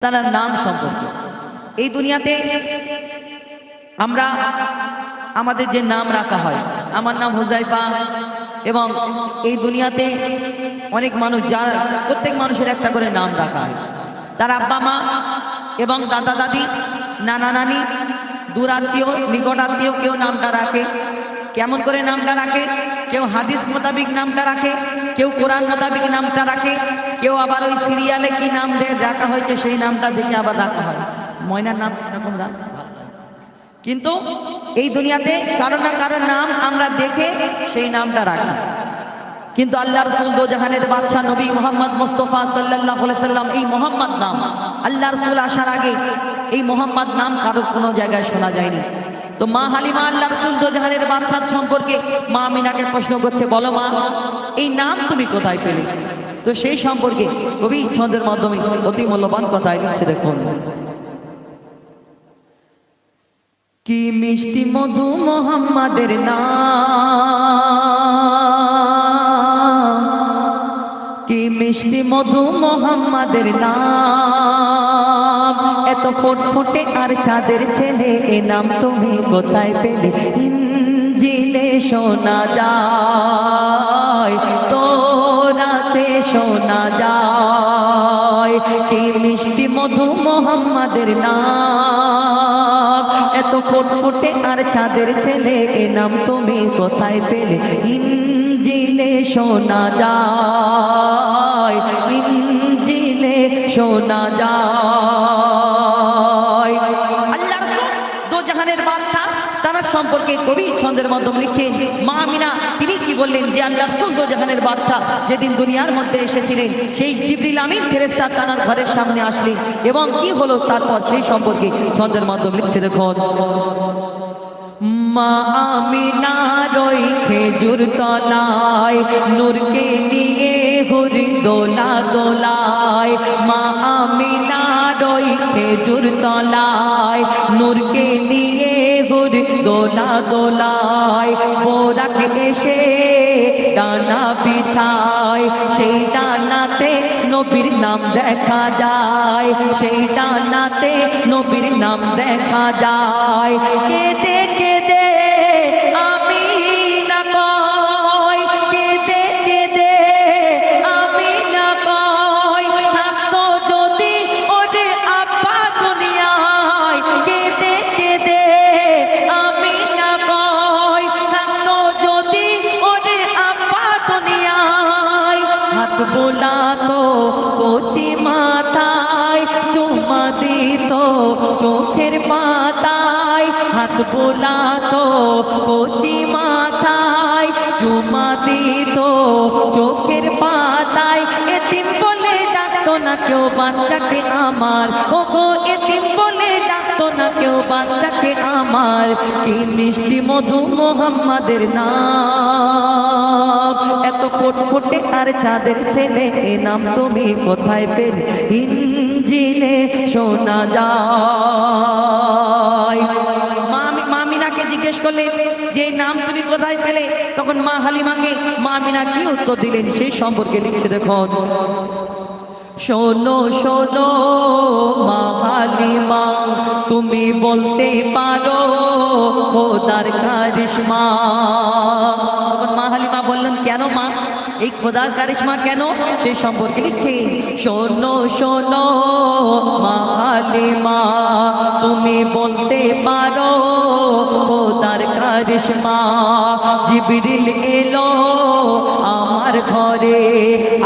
তার নাম সম্পর্কে। এই দুনিয়াতে আমরা আমাদের যে নাম রাখা হয়, আমার নাম হুজাইফা, এবং এই দুনিয়াতে অনেক মানুষ, যার প্রত্যেক মানুষের একটা করে নাম রাখা হয়। তার আব্বা মা এবং দাদা দাদি, নানা নানি, দূর আত্মীয়, নিকট আত্মীয় কেউ নামটা রাখে। কেমন করে নামটা রাখে? কেউ হাদিস মোতাবিক নামটা রাখে, কেউ কোরআন মোতাবিক নামটা রাখে, কেউ আবার ওই সিরিয়ালে কি নাম রাখা হয়েছে সেই নামটা দেখে আবার রাখা হয়। ময়নার নাম এরকম রাখা। কিন্তু এই দুনিয়াতে কারো না কারো নাম আমরা দেখে সেই নামটা রাখি। কিন্তু আল্লাহ রাসূল দোজাহানের বাদশা নবী মুহাম্মদ মুস্তাফা সাল্লাল্লাহু আলাইহি সাল্লাম, এই মুহাম্মদ নাম, আল্লাহ রাসূল আসার আগে এই মুহাম্মদ নাম কারোর কোনো জায়গায় শোনা যায়নি। তো মা হালিমা আল্লাহ রাসূল দোজাহানের বাদশা সম্পর্কে মা আমিনাকে প্রশ্ন করছে, বলো মা, এই নাম তুমি কোথায় পেলে? তো সেই সম্পর্কে কবি ছন্দের মাধ্যমে অতি মূল্যবান কথা লিখছে, দেখুন। কি মিষ্টি মধু মুহাম্মাদের নাম, কি মিষ্টি মধু মুহাম্মাদের নাম, এত ফুটফুটে আর চাঁদের ছেলে, এ নাম তুমি কোথায় পেলে? ইনজিলে শোনা যায়, তোরাতে শোনা যায়, কি মিষ্টি মধু মুহাম্মাদের নাম, এত ফুটফুটে আর চাঁদের ছেলে, এ নাম তুমি কোথায় পেলে? ইনজিলে শোনা যায়, ইনজিলে শোনা যায়। আল্লাহ রাসূল দোজাহানের বাদশা, তার সম্পর্কে কবি ছন্দের মাধ্যমে লিখছেন, মা আমিনা তিনি কি বললেন যে আল্লাহ রাসূল দোজাহানের বাদশা যেদিন দুনিয়ার মধ্যে এসেছিলেন, সেই জিবরিল আমিন ফেরেশতা তার ঘরের সামনে আসলেন, এবং কি হলো তারপর সেই সম্পর্কে ছন্দের মাধ্যমে লিখছে, দেখুন। মা আমিনার ওই খেজুর তলায় নূরকে নিয়ে হুরি দোলা দোলায়, মা আমিনার ওই খেজুর তলায় নূরকে নিয়ে হুরি দোলা দোলায়, বোরাক এসে ডানা বিছায়, সেই ডানাতে নবীর নাম দেখা যায়, সেই ডানাতে নবীর নাম দেখা যায়। কেঁদে কেঁদে আমিনা কয়, কেঁদে কেঁদে আমিনা কয়, থাকতো যদি ওরে আব্বা দুনিয়ায়, কেঁদে কেঁদে আমিনা কয়, থাকতো যদি ওরে আব্বা দুনিয়ায়, হাত বোলাতো কচি মাথায়, চুমা দিত চোখের পাতায়, হাত বোলাতো কচি মাথায়, চুমা দিত চোখের পাতায়, এতিম বলে ডাকতো না কেউ বাচ্চাকে আমার, ও গো এতিম বলে ডাকতো না কেউ বাচ্চাকে আমার, কি মিষ্টি মধু মুহাম্মাদের নাম, এত ফুটফুটে আর চাঁদের ছেলে, এ নাম তুমি কোথায় পেলে? ইনজিলে শোনা যায়। মা আমিনাকে জিজ্ঞেস করলেন যে নাম তুমি কোথায় পেলে? তখন মা হালিমাকে মা আমিনা কি উত্তর দিলেন সেই সম্পর্কে লিখছে, দেখুন। শোনো শোনো মা হালিমা, তুমি বলতে পারো খোদার কারিশমা। তখন মা হালিমা বললেন, কেন মা, এই খোদার কারিশমা কেন? সেই সম্পর্কে লিখছে, শোনো শোনো মা হালিমা, তুমি বলতে পারো খোদার কারিশমা। জিবরিল এলো আমার ঘরে,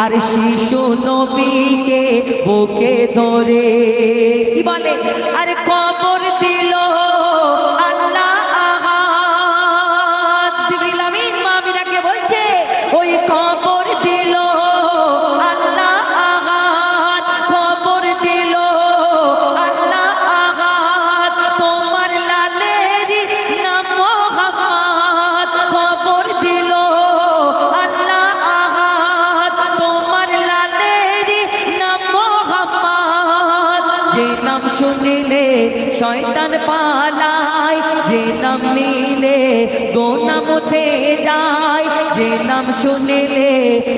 আর শিশু নবীকে বুকে ধরে, কি বলে, আর কবর দিল আল্লাহ আহাদ। জিবরিল আমিন মা আমিনাকে বলছে, ওই কবর দিল আল্লাহ আহাদ, কবর দিল আল্লাহ আহাদ, তোমার লালের নাম মুহাম্মদ, কবর দিল আল্লাহ আহাদ, তোমার লালের নাম মুহাম্মদ, যে নাম শুনিলে শয়তান পালায়, যে নাম নিলে গোনা মুছে যায়, যে নাম শুনিলে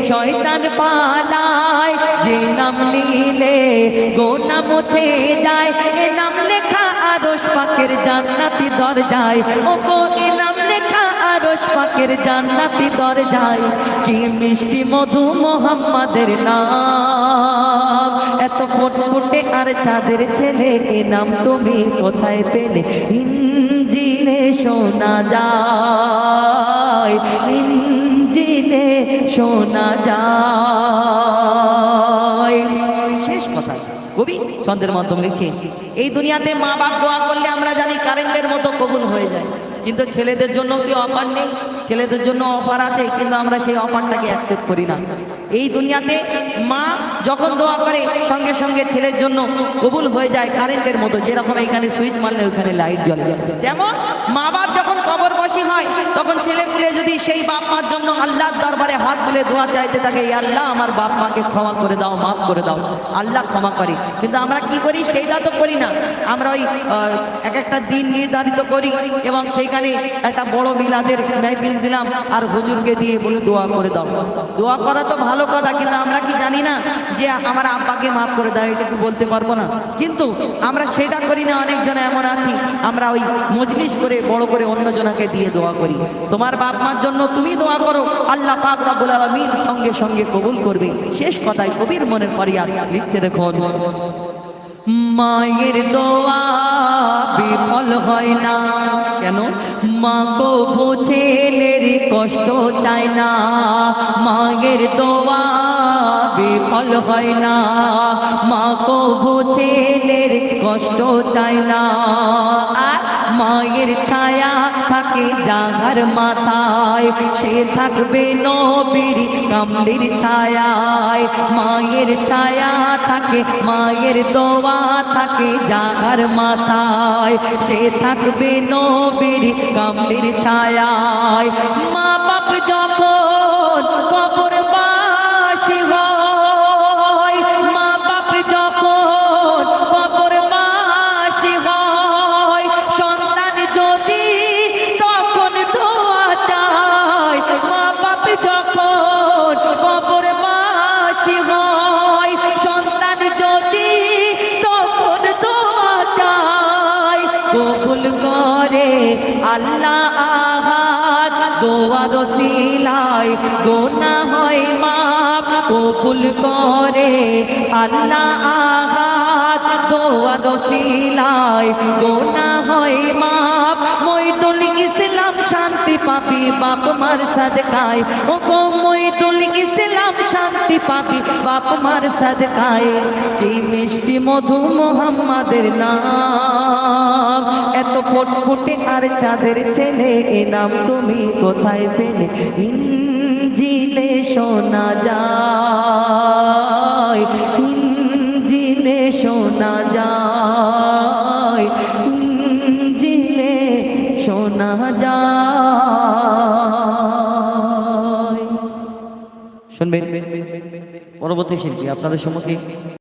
শয়তান পালায়, যে নাম নিলে গোনা মুছে যায়। এ নাম লেখা আরশ পাকের জান্নাতি দরজায়, ও গো এ নাম লেখা আরশ পাকের জান্নাতি দরজায়। কি মিষ্টি মধু মোহাম্মদের নাম, এত ফুটফুটে আর চাঁদের ছেলে, এ নাম তুমি কোথায় পেলে? ইনজিলে শোনা যায়, ইনজিলে শোনা যায়। শেষ কথা কবি ছন্দের মাধ্যমে লিখছে, এই দুনিয়াতে মা বাপ দোয়া করলে আমরা জানি কারেন্টের মতো কবুল হয়ে যায়, কিন্তু ছেলেদের জন্য কি অফার নেই? ছেলেদের জন্য অফার আছে, কিন্তু আমরা সেই অফারটাকে অ্যাকসেপ্ট করি না। এই দুনিয়াতে মা যখন দোয়া করে সঙ্গে সঙ্গে ছেলের জন্য কবুল হয়ে যায় কারেন্টের মতো, যেরকম এখানে সুইচ মারলে ওখানে লাইট জ্বলে, তেমন মা বাপ যখন কবরবাসী হয় তখন ছেলেপুলে যদি সেই বাপ মার জন্য আল্লাহর দরবারে হাত তুলে দোয়া চাইতে থাকে, এই আল্লাহ আমার বাপ মাকে ক্ষমা করে দাও, মাফ করে দাও, আল্লাহ ক্ষমা করে। কিন্তু আমরা কি করি? সেইটা তো করি না। আমরা ওই এক একটা দিন নির্ধারিত করি এবং সেইখানে একটা বড় মিলাদের মাহফিল দিলাম আর হুজুরকে দিয়ে বলে দোয়া করে দাও। দোয়া করা তো ভালো কথা, কিন্তু আমরা কি জানি না যে আমার আব্বাকে মাফ করে দাও? এটুকু বলতে পারবো না, কিন্তু আমরা সেটা করি না। অনেকজন এমন আছি আমরা ওই মজলিস করে বড় করে অন্যজনকে দিয়ে দোয়া করি। তোমার বাপ মার জন্য তুমি দোয়া করো, আল্লাহ পাক রব্বুল আলামিন সঙ্গে সঙ্গে কবুল করবে। শেষ কথায় কবির মনের ফরিয়াদ লিখছে, দেখুন, মায়ের দোয়া বিফল হয় না কেন? মা কবু ছেলের কষ্ট চায় না, মায়ের দোয়া বিফল হয় না, মা কবু ছেলের কষ্ট চায় না। আর মায়ের ছায়া থাকে যাহার মাথায়, সে থাকবে নবীর কামলির ছায়ায়। মায়ের ছায়া থাকে, মায়ের দোয়া থাকে যাহার মাথায়, সে থাকবে নবীর কামলির ছায়ায়। মা বাপ যখন কবরবাসী হয়, মা বাপ যখন কবরবাসী হয়, সন্তান যদি তখন দোয়া চায়। মা বাপ যখন কবরবাসী হয়, সন্তান যদি তখন দোয়া চায়, কবুল করে আল্লাহ আহাদ, দোয়ার ওসিলায় গোনা হয় মাফ। কবুল করে আল্লাহ আহাদ, দোয়ার ওসিলায় গোনা হয় মাফ। মইদুল ইসলাম শান্তি পাবি বাপ মার সাদকায়, ও গো মইদুল ইসলাম শান্তি পাবি বাপ মার সাদকায়। কি মিষ্টি মধু মোহাম্মদের নাম, এত ফুটফুটে আর চাঁদের ছেলে, এ নাম তুমি কোথায় পেলে? ইনজিলে শোনা যায়, ইনজিলে শোনা যায়, ইনজিলে শোনা যায়। শুনবেন পরবর্তী শিল্পী আপনাদের সম্মুখে